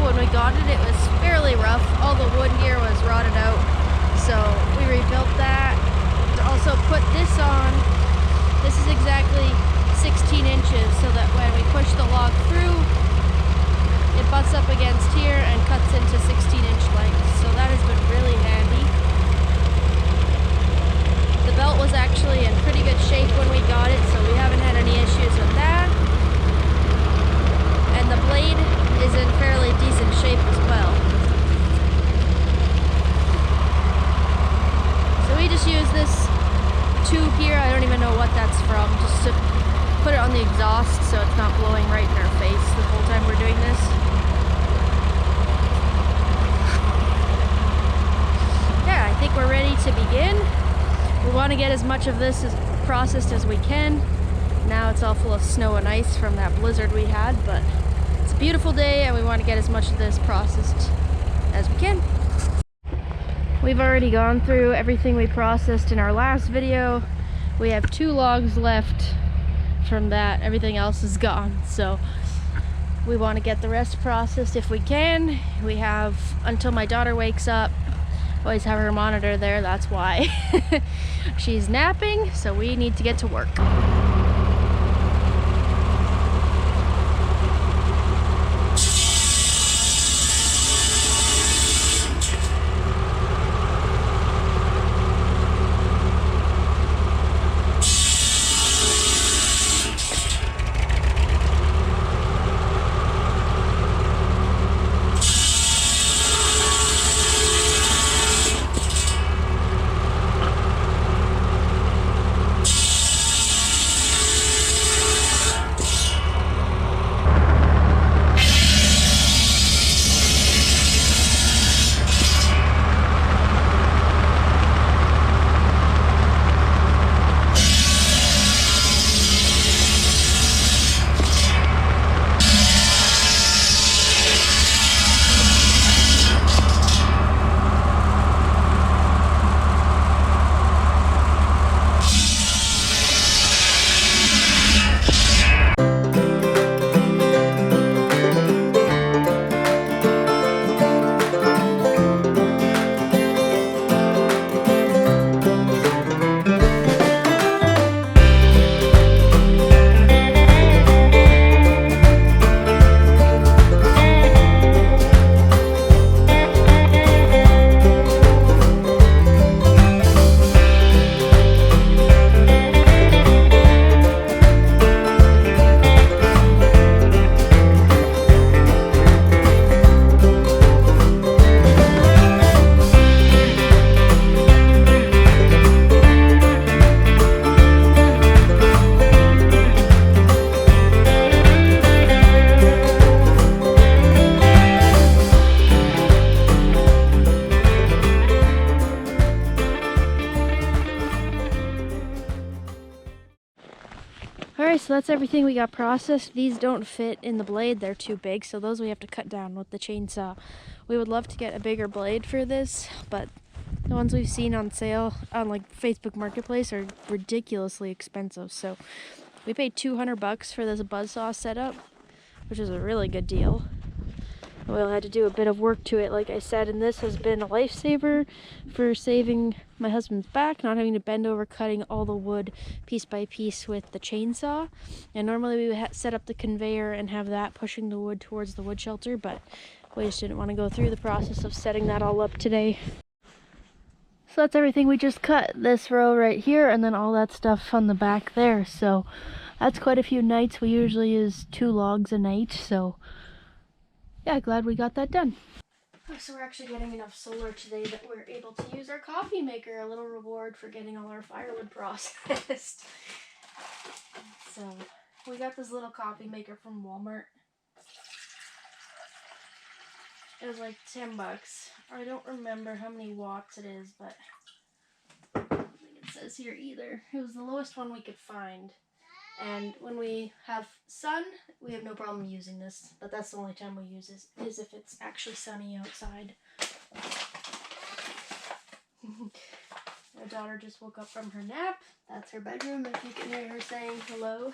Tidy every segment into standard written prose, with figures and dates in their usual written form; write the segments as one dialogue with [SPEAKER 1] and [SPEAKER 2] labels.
[SPEAKER 1] when we got it, it was fairly rough. All the wood here was rotted out, so we rebuilt that. Also put this on. This is exactly 16 inches, so that when we push the log through, it butts up against here and cuts into 16-inch lengths. So that has been really handy. The belt was actually in pretty good shape when we got it, so we haven't had any issues with that. And the blade is in fairly decent shape as well. So we just use this tube here, I don't even know what that's from, just to put it on the exhaust so it's not blowing right in our face the whole time we're doing this. Yeah, I think we're ready to begin. We want to get as much of this processed as we can. Now it's all full of snow and ice from that blizzard we had, but it's a beautiful day and we want to get as much of this processed as we can. We've already gone through everything we processed in our last video. We have 2 logs left from that. Everything else is gone, so we want to get the rest processed if we can. We have until my daughter wakes up. Always have her monitor there, that's why. She's napping, so we need to get to work. Alright, so that's everything we got processed. These don't fit in the blade, they're too big, so those we have to cut down with the chainsaw. We would love to get a bigger blade for this, but the ones we've seen on sale on like Facebook Marketplace are ridiculously expensive. So we paid $200 for this Buzzsaw setup, which is a really good deal. We had to do a bit of work to it, like I said, and this has been a lifesaver for saving my husband's back, not having to bend over cutting all the wood piece by piece with the chainsaw. And normally we would set up the conveyor and have that pushing the wood towards the wood shelter, but we just didn't want to go through the process of setting that all up today. So that's everything we just cut, this row right here, and then all that stuff on the back there. So that's quite a few nights. We usually use 2 logs a night, so yeah, glad we got that done. So we're actually getting enough solar today that we're able to use our coffee maker, a little reward for getting all our firewood processed. So we got this little coffee maker from Walmart. It was like $10. I don't remember how many watts it is, but I don't think it says here either. It was the lowest one we could find. And when we have sun, we have no problem using this, but that's the only time we use this, is if it's actually sunny outside. My daughter just woke up from her nap. That's her bedroom, if you can hear her saying hello.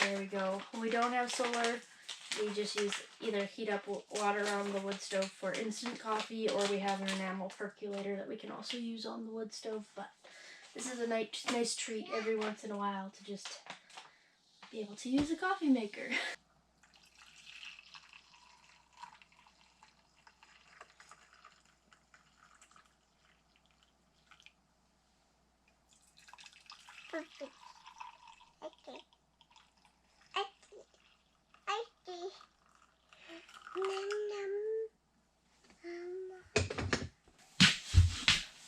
[SPEAKER 1] there we go. When we don't have solar, we just use either heat up water on the wood stove for instant coffee, or we have an enamel percolator that we can also use on the wood stove. But this is a nice treat every once in a while to just be able to use a coffee maker.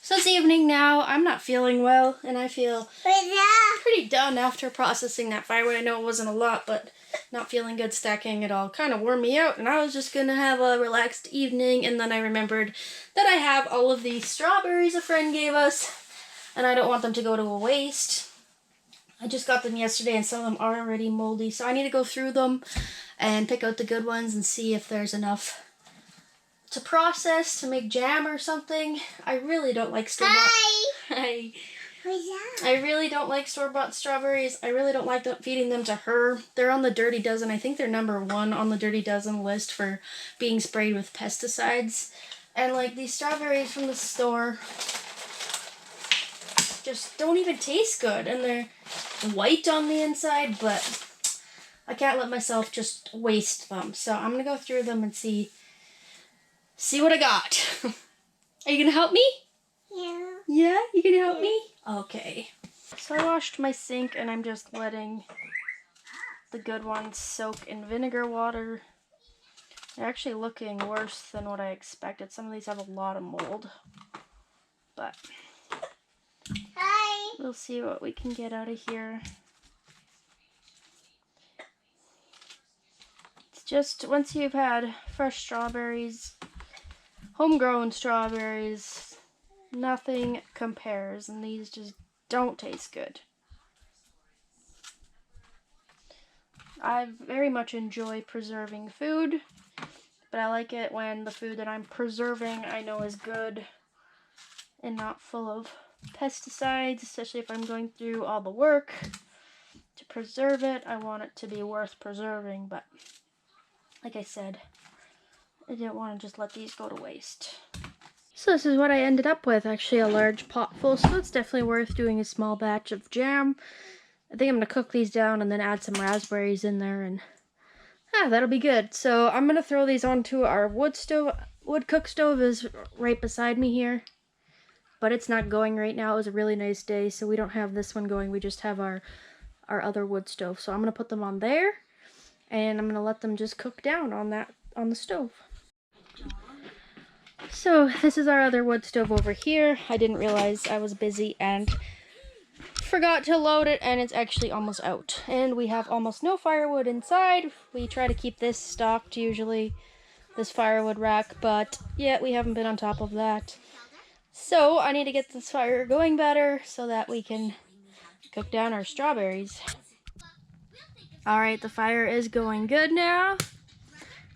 [SPEAKER 1] So it's evening now. I'm not feeling well, and I feel pretty done after processing that firewood. I know it wasn't a lot, but not feeling good stacking it all kind of wore me out, and I was just gonna have a relaxed evening, and then I remembered that I have all of these strawberries a friend gave us, and I don't want them to go to a waste. I just got them yesterday, and some of them are already moldy, so I need to go through them and pick out the good ones and see if there's enough to process to make jam or something. I really don't like store-bought. Hi. I really don't like store-bought strawberries. I really don't like feeding them to her. They're on the Dirty Dozen. I think they're #1 on the Dirty Dozen list for being sprayed with pesticides. And like these strawberries from the store just don't even taste good, and they're white on the inside, but I can't let myself just waste them. So I'm gonna go through them and see what I got. Are you gonna help me? Yeah. Yeah? You gonna help me? Okay. So I washed my sink, and I'm just letting the good ones soak in vinegar water. They're actually looking worse than what I expected. Some of these have a lot of mold. But we'll see what we can get out of here. It's just, once you've had fresh strawberries, homegrown strawberries, nothing compares, and these just don't taste good. I very much enjoy preserving food, but I like it when the food that I'm preserving I know is good and not full of pesticides, especially if I'm going through all the work to preserve it. I want it to be worth preserving, but like I said, I didn't want to just let these go to waste. So this is what I ended up with, actually a large pot full, so it's definitely worth doing a small batch of jam. I think I'm going to cook these down and then add some raspberries in there, and that'll be good. So I'm going to throw these onto our wood stove. Wood cook stove is right beside me here, but it's not going right now. It was a really nice day, so we don't have this one going. We just have our other wood stove. So I'm going to put them on there, and I'm going to let them just cook down on the stove. So this is our other wood stove over here. I didn't realize I was busy and forgot to load it, and it's actually almost out. And we have almost no firewood inside. We try to keep this stocked usually, this firewood rack, but yeah, we haven't been on top of that. So I need to get this fire going better so that we can cook down our strawberries. Alright, the fire is going good now.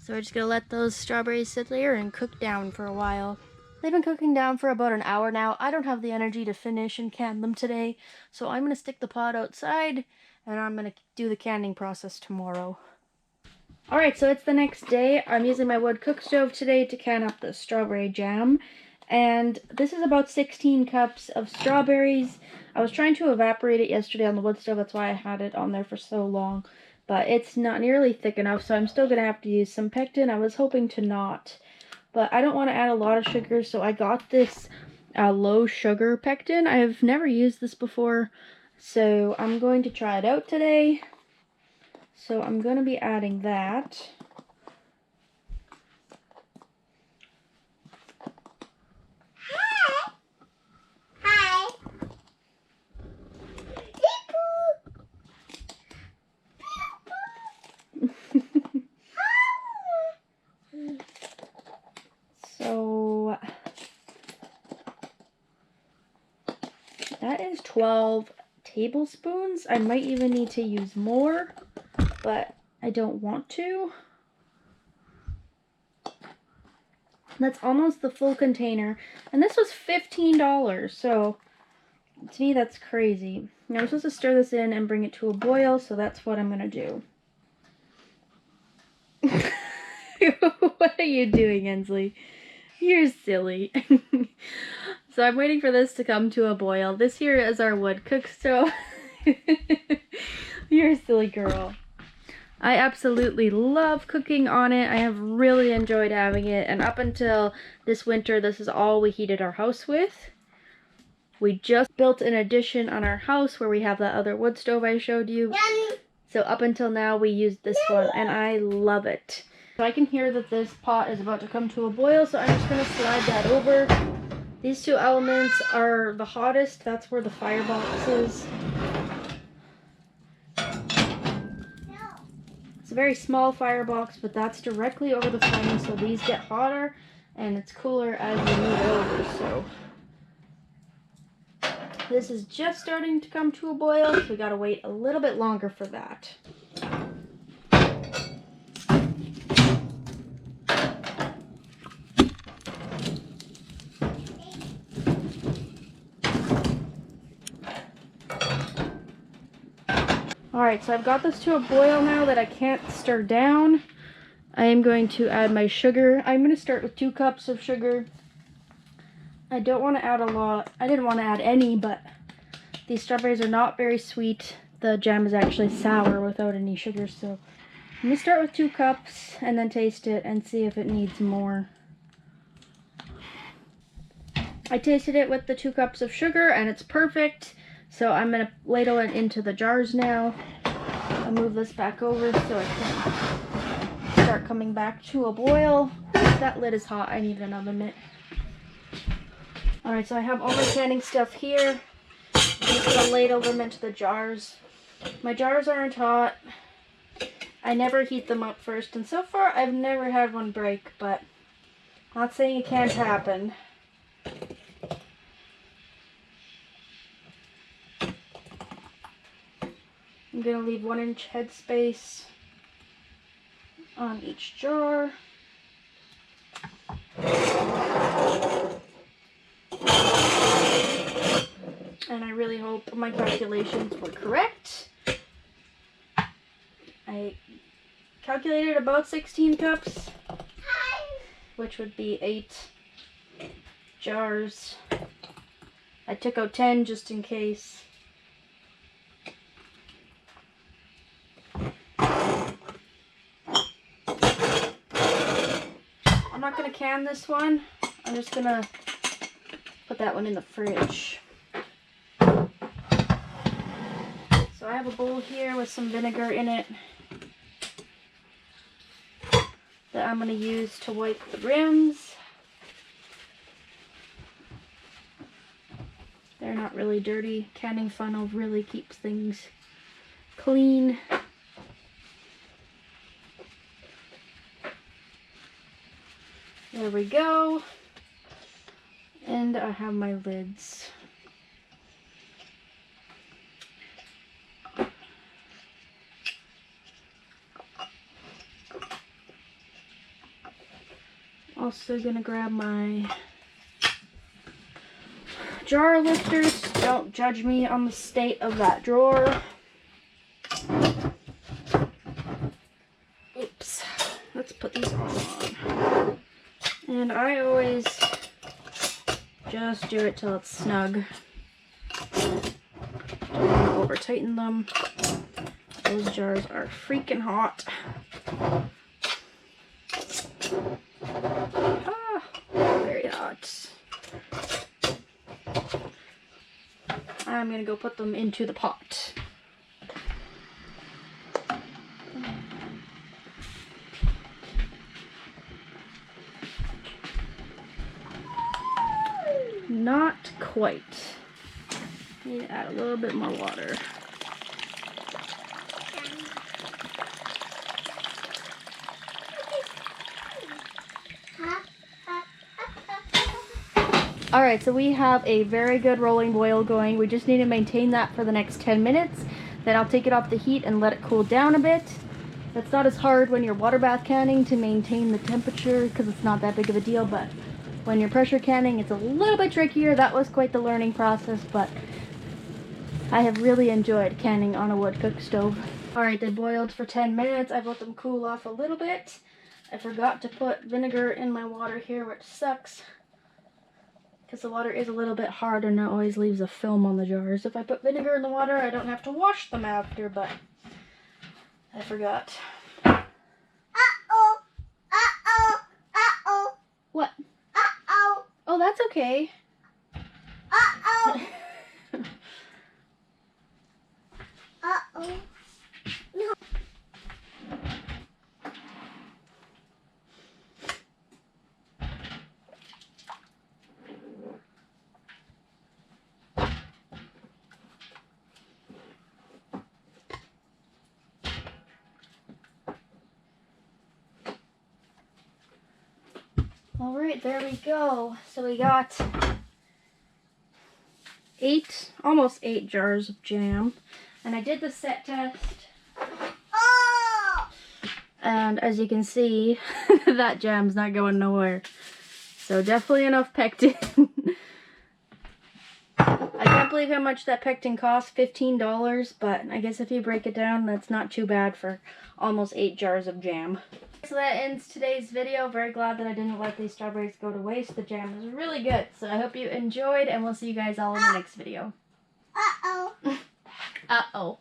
[SPEAKER 1] So we're just going to let those strawberries sit there and cook down for a while. They've been cooking down for about an hour now. I don't have the energy to finish and can them today, so I'm going to stick the pot outside, and I'm going to do the canning process tomorrow. Alright, so it's the next day. I'm using my wood cook stove today to can up the strawberry jam, and this is about 16 cups of strawberries. I was trying to evaporate it yesterday on the wood stove, that's why I had it on there for so long, but it's not nearly thick enough, so I'm still going to have to use some pectin. I was hoping to not, but I don't want to add a lot of sugar, so I got this low sugar pectin. I've never used this before, so I'm going to try it out today. So I'm going to be adding that. Hi. So that is 12 tablespoons. I might even need to use more, but I don't want to. That's almost the full container, and this was $15, so To me, that's crazy. Now I'm supposed to stir this in and bring it to a boil, so that's what I'm gonna do. What are you doing, Ensley? You're silly. So I'm waiting for this to come to a boil. This here is our wood cook stove. You're a silly girl. I absolutely love cooking on it. I have really enjoyed having it, and up until this winter, this is all we heated our house with. We just built an addition on our house where we have that other wood stove I showed you. So up until now, we used this one, and I love it. So I can hear that this pot is about to come to a boil, so I'm just going to slide that over. These two elements are the hottest. That's where the firebox is. It's a very small firebox, but that's directly over the flame, so these get hotter, and it's cooler as you move it over, so... This is just starting to come to a boil, so we gotta wait a little bit longer for that. Alright, so I've got this to a boil now that I can't stir down. I am going to add my sugar. I'm going to start with 2 cups of sugar. I don't want to add a lot. I didn't want to add any, but these strawberries are not very sweet. The jam is actually sour without any sugar, so I'm going to start with 2 cups and then taste it and see if it needs more. I tasted it with the 2 cups of sugar and it's perfect. So I'm going to ladle it into the jars now. I'll move this back over so it can start coming back to a boil. That lid is hot. I need another mitt. Alright, so I have all my canning stuff here. I'm just going to ladle them into the jars. My jars aren't hot. I never heat them up first, and so far I've never had one break, but not saying it can't happen. I'm going to leave 1-inch headspace on each jar. And I really hope my calculations were correct. I calculated about 16 cups, which would be 8 jars. I took out 10 just in case. I'm not going to can this one. I'm just going to put that one in the fridge. So I have a bowl here with some vinegar in it that I'm going to use to wipe the rims. They're not really dirty. Canning funnel really keeps things clean. There we go. And I have my lids. Also gonna grab my jar lifters. Don't judge me on the state of that drawer. Oops. Let's put these on. And I always just do it till it's snug. Don't over tighten them. Those jars are freaking hot. Very hot. I'm gonna go put them into the pot. Not quite. Need to add a little bit more water. Alright, so we have a very good rolling boil going. We just need to maintain that for the next 10 minutes. Then I'll take it off the heat and let it cool down a bit. That's not as hard when you're water bath canning to maintain the temperature because it's not that big of a deal, but when you're pressure canning, it's a little bit trickier. That was quite the learning process, but I have really enjoyed canning on a wood cook stove. Alright, they boiled for 10 minutes. I've let them cool off a little bit. I forgot to put vinegar in my water here, which sucks, because the water is a little bit hard and it always leaves a film on the jars. If I put vinegar in the water, I don't have to wash them after, but I forgot.
[SPEAKER 2] Uh-oh. Uh-oh. Uh-oh.
[SPEAKER 1] What?
[SPEAKER 2] Uh-oh.
[SPEAKER 1] Oh, that's okay.
[SPEAKER 2] Uh-oh. Uh-oh. No.
[SPEAKER 1] Alright, there we go. So we got almost 8 jars of jam. And I did the set test.
[SPEAKER 2] Oh!
[SPEAKER 1] And as you can see, that jam's not going nowhere. So definitely enough pectin. I can't believe how much that pectin costs, $15, but I guess if you break it down, that's not too bad for almost 8 jars of jam. So that ends today's video. Very glad that I didn't let these strawberries go to waste. The jam is really good. So I hope you enjoyed, and we'll see you guys all in the next video.
[SPEAKER 2] Uh-oh.
[SPEAKER 1] Uh-oh.